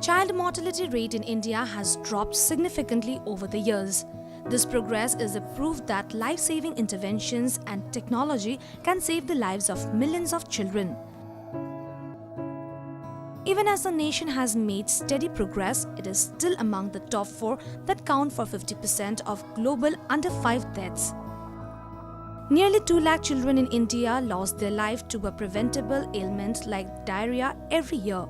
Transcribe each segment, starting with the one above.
Child mortality rate in India has dropped significantly over the years. This progress is a proof that life-saving interventions and technology can save the lives of millions of children. Even as the nation has made steady progress, it is still among the top 4 that count for 50% of global under-5 deaths. Nearly 2 lakh children in India lost their life to a preventable ailment like diarrhea every year.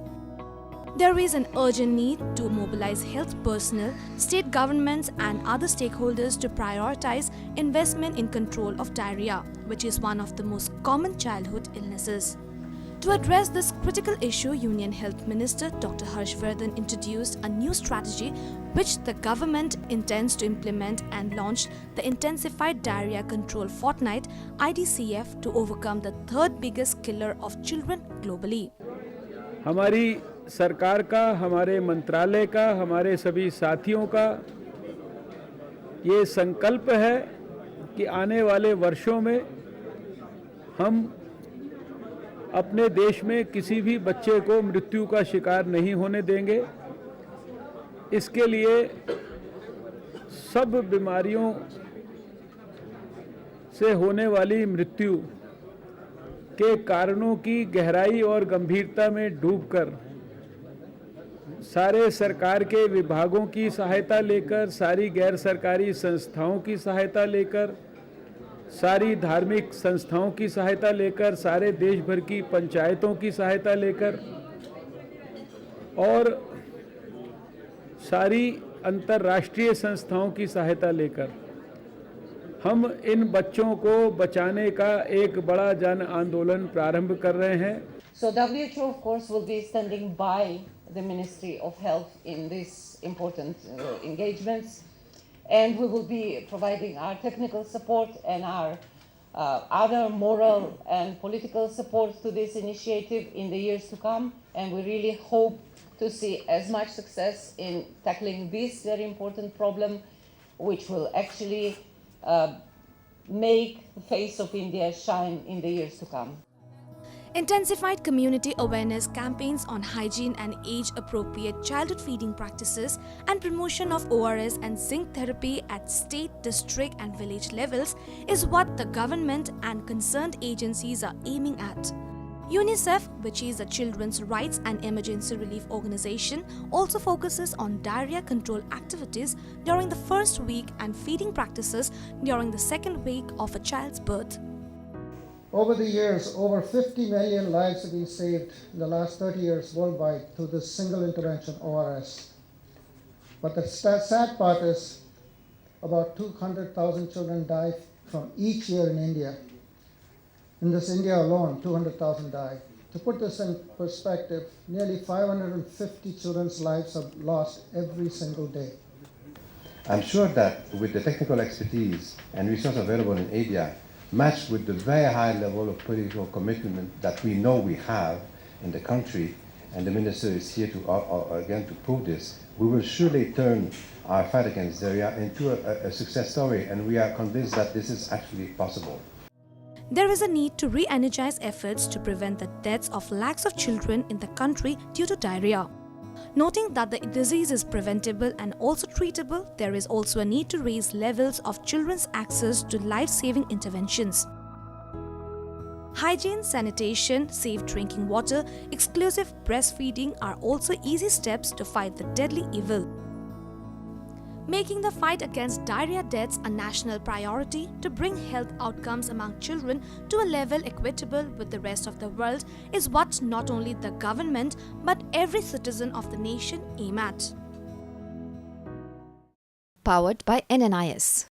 There is an urgent need to mobilize health personnel, state governments and other stakeholders to prioritize investment in control of diarrhea, which is one of the most common childhood illnesses. To address this critical issue, Union Health Minister Dr. Harshvardhan introduced a new strategy which the government intends to implement and launched the Intensified Diarrhea Control Fortnight IDCF to overcome the third biggest killer of children globally. हमारी सरकार का, हमारे मंत्रालय का, हमारे सभी साथियों का ये संकल्प है कि आने वाले वर्षों में हम अपने देश में किसी भी बच्चे को मृत्यु का शिकार नहीं होने देंगे। इसके लिए सब बीमारियों से होने वाली मृत्यु के कारणों की गहराई और गंभीरता में डूबकर सारे सरकार के विभागों की सहायता लेकर, सारी गैर सरकारी संस्थाओं की सहायता लेकर, सारी धार्मिक संस्थाओं की सहायता लेकर, सारे देश भर की पंचायतों की सहायता लेकर और सारी अंतर्राष्ट्रीय संस्थाओं की सहायता लेकर हम इन बच्चों को बचाने का एक बड़ा जन आंदोलन प्रारंभ कर रहे हैं। So WHO of course will be standing by the Ministry of Health in these important engagements, and we will be providing our technical support and our other moral and political support to this initiative in the years to come, and we really hope to see as much success in tackling this very important problem, which will actually make the face of India shine in the years to come. Intensified community awareness campaigns on hygiene and age-appropriate childhood feeding practices and promotion of ORS and zinc therapy at state, district and village levels is what the government and concerned agencies are aiming at. UNICEF, which is a children's rights and emergency relief organization, also focuses on diarrhea control activities during the first week and feeding practices during the second week of a child's birth. Over the years, over 50 million lives have been saved in the last 30 years worldwide through this single intervention ORS. But the sad part is about 200,000 children die from each year in India. In this India alone, 200,000 die. To put this in perspective, nearly 550 children's lives are lost every single day. I'm sure that with the technical expertise and resources available in India, matched with the very high level of political commitment that we know we have in the country, and the Minister is here to again to prove this, we will surely turn our fight against diarrhea into a success story, and we are convinced that this is actually possible. There is a need to re-energize efforts to prevent the deaths of lakhs of children in the country due to diarrhea. Noting that the disease is preventable and also treatable, there is also a need to raise levels of children's access to life-saving interventions. Hygiene, sanitation, safe drinking water, exclusive breastfeeding are also easy steps to fight the deadly evil. Making the fight against diarrhea deaths a national priority to bring health outcomes among children to a level equitable with the rest of the world is what not only the government but every citizen of the nation aim at. Powered by NNIS.